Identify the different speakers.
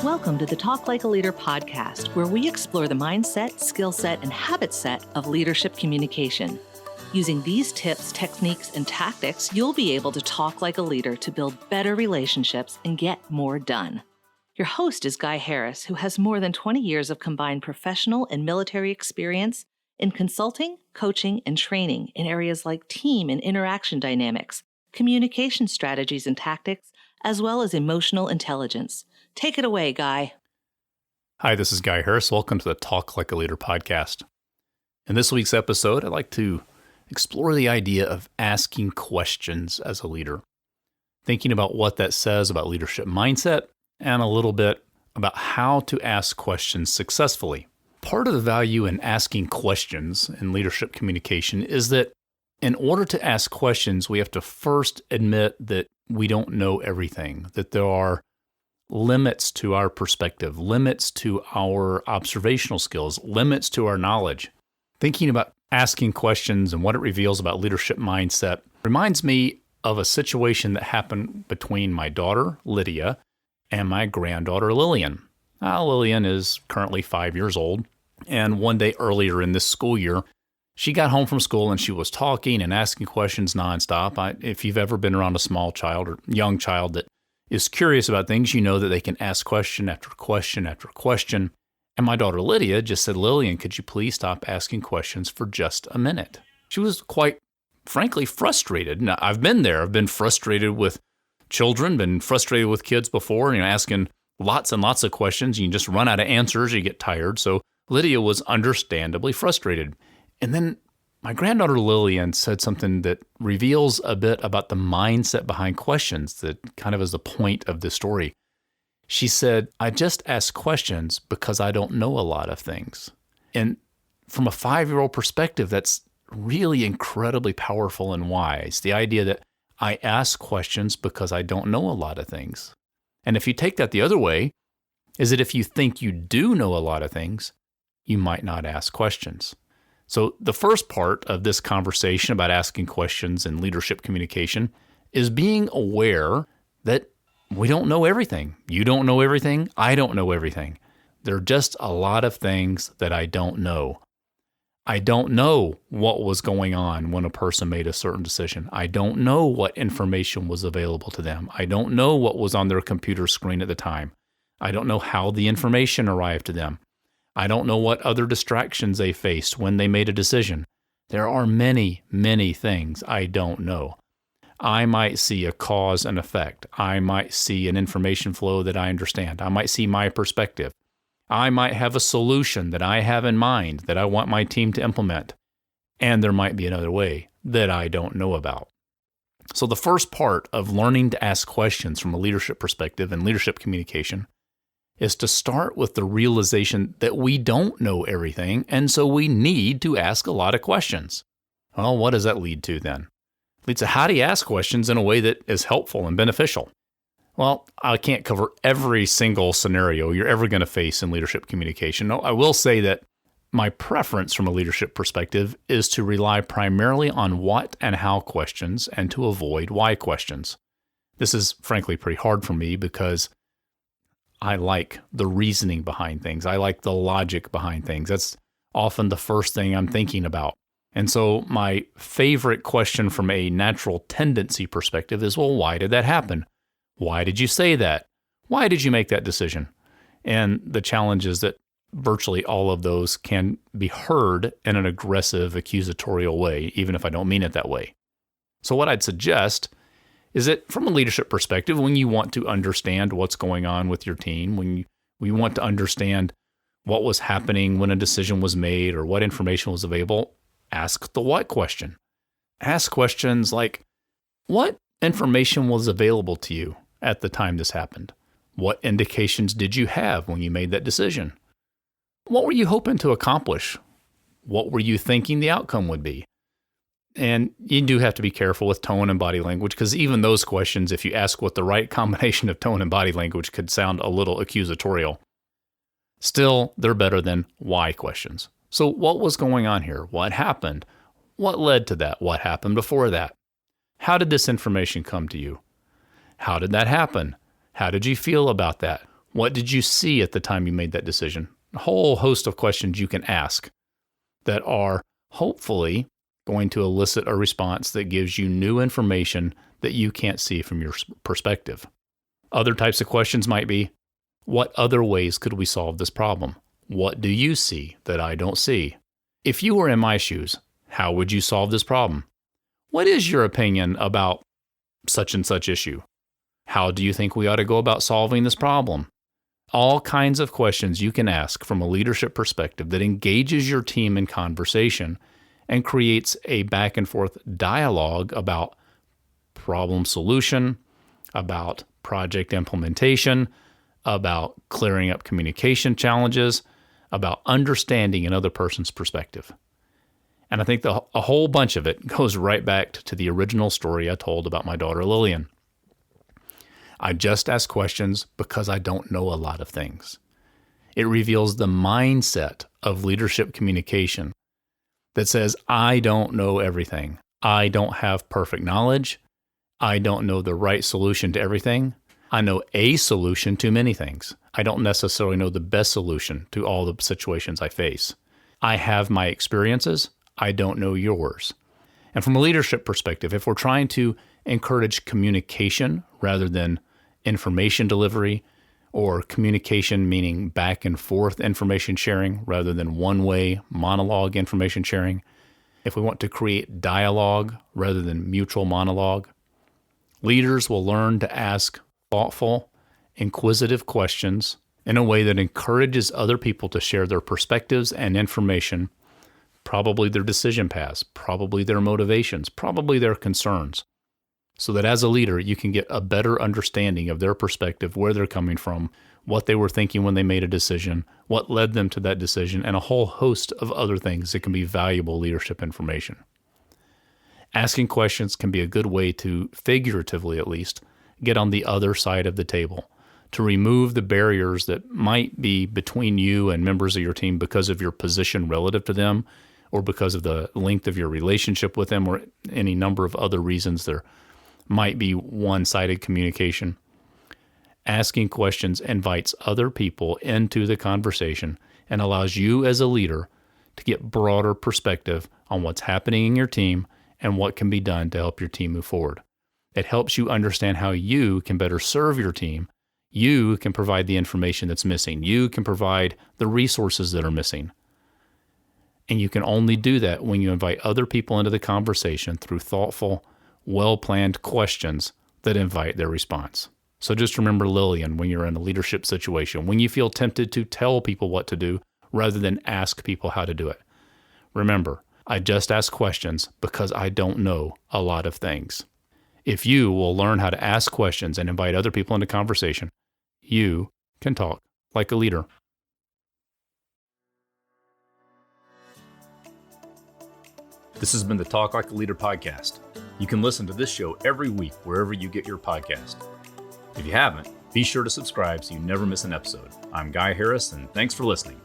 Speaker 1: Welcome to the Talk Like a Leader podcast, where we explore the mindset, skill set, and habit set of leadership communication. Using these tips, techniques, and tactics, you'll be able to talk like a leader to build better relationships and get more done. Your host is Guy Harris, who has more than 20 years of combined professional and military experience in consulting, coaching, and training in areas like team and interaction dynamics, communication strategies and tactics, as well as emotional intelligence. Take it away, Guy.
Speaker 2: Hi, this is Guy Harris. Welcome to the Talk Like a Leader podcast. In this week's episode, I'd like to explore the idea of asking questions as a leader, thinking about what that says about leadership mindset, and a little bit about how to ask questions successfully. Part of the value in asking questions in leadership communication is that in order to ask questions, we have to first admit that we don't know everything, that there are limits to our perspective, limits to our observational skills, limits to our knowledge. Thinking about asking questions and what it reveals about leadership mindset reminds me of a situation that happened between my daughter, Lydia, and my granddaughter, Lillian. Lillian is currently 5 years old, and one day earlier in this school year, she got home from school and she was talking and asking questions nonstop. If you've ever been around a small child or young child that is curious about things, you know that they can ask question after question after question. And my daughter Lydia just said, "Lillian, could you please stop asking questions for just a minute?" She was quite frankly frustrated. Now, I've been there. I've been frustrated with children, been frustrated with kids before, asking lots and lots of questions. You just run out of answers, you get tired. So Lydia was understandably frustrated. And then my granddaughter Lillian said something that reveals a bit about the mindset behind questions that kind of is the point of the story. She said, "I just ask questions because I don't know a lot of things." And from a 5-year-old perspective, that's really incredibly powerful and wise. The idea that I ask questions because I don't know a lot of things. And if you take that the other way, is that if you think you do know a lot of things, you might not ask questions. So the first part of this conversation about asking questions in leadership communication is being aware that we don't know everything. You don't know everything. I don't know everything. There are just a lot of things that I don't know. I don't know what was going on when a person made a certain decision. I don't know what information was available to them. I don't know what was on their computer screen at the time. I don't know how the information arrived to them. I don't know what other distractions they faced when they made a decision. There are many, many things I don't know. I might see a cause and effect. I might see an information flow that I understand. I might see my perspective. I might have a solution that I have in mind that I want my team to implement. And there might be another way that I don't know about. So the first part of learning to ask questions from a leadership perspective and leadership communication is to start with the realization that we don't know everything, and so we need to ask a lot of questions. Well, what does that lead to then? It leads to how do you ask questions in a way that is helpful and beneficial? Well, I can't cover every single scenario you're ever going to face in leadership communication. No, I will say that my preference from a leadership perspective is to rely primarily on what and how questions and to avoid why questions. This is frankly pretty hard for me because I like the reasoning behind things. I like the logic behind things. That's often the first thing I'm thinking about. And so my favorite question from a natural tendency perspective is, well, why did that happen? Why did you say that? Why did you make that decision? And the challenge is that virtually all of those can be heard in an aggressive, accusatorial way, even if I don't mean it that way. So what I'd suggest is that from a leadership perspective, when you want to understand what's going on with your team, when you want to understand what was happening when a decision was made or what information was available, ask the what question. Ask questions like, what information was available to you at the time this happened? What indications did you have when you made that decision? What were you hoping to accomplish? What were you thinking the outcome would be? And you do have to be careful with tone and body language, because even those questions, if you ask what the right combination of tone and body language, could sound a little accusatorial. Still, they're better than why questions. So what was going on here? What happened? What led to that? What happened before that? How did this information come to you? How did that happen? How did you feel about that? What did you see at the time you made that decision? A whole host of questions you can ask that are hopefully going to elicit a response that gives you new information that you can't see from your perspective. Other types of questions might be, what other ways could we solve this problem? What do you see that I don't see? If you were in my shoes, how would you solve this problem? What is your opinion about such and such issue? How do you think we ought to go about solving this problem? All kinds of questions you can ask from a leadership perspective that engages your team in conversation and creates a back and forth dialogue about problem solution, about project implementation, about clearing up communication challenges, about understanding another person's perspective. And I think a whole bunch of it goes right back to the original story I told about my daughter Lillian. I just ask questions because I don't know a lot of things. It reveals the mindset of leadership communication that says, I don't know everything. I don't have perfect knowledge. I don't know the right solution to everything. I know a solution to many things. I don't necessarily know the best solution to all the situations I face. I have my experiences. I don't know yours. And from a leadership perspective, if we're trying to encourage communication rather than information delivery, or communication meaning back and forth information sharing rather than one-way monologue information sharing, if we want to create dialogue rather than mutual monologue, leaders will learn to ask thoughtful, inquisitive questions in a way that encourages other people to share their perspectives and information, probably their decision paths, probably their motivations, probably their concerns, so that as a leader, you can get a better understanding of their perspective, where they're coming from, what they were thinking when they made a decision, what led them to that decision, and a whole host of other things that can be valuable leadership information. Asking questions can be a good way to, figuratively at least, get on the other side of the table, to remove the barriers that might be between you and members of your team because of your position relative to them, or because of the length of your relationship with them, or any number of other reasons there might be one-sided communication. Asking questions invites other people into the conversation and allows you as a leader to get broader perspective on what's happening in your team and what can be done to help your team move forward. It helps you understand how you can better serve your team. You can provide the information that's missing. You can provide the resources that are missing. And you can only do that when you invite other people into the conversation through thoughtful, well-planned questions that invite their response. So just remember Lillian when you're in a leadership situation, when you feel tempted to tell people what to do rather than ask people how to do it. Remember, I just ask questions because I don't know a lot of things. If you will learn how to ask questions and invite other people into conversation, you can talk like a leader. This has been the Talk Like a Leader podcast. You can listen to this show every week wherever you get your podcast. If you haven't, be sure to subscribe so you never miss an episode. I'm Guy Harris, and thanks for listening.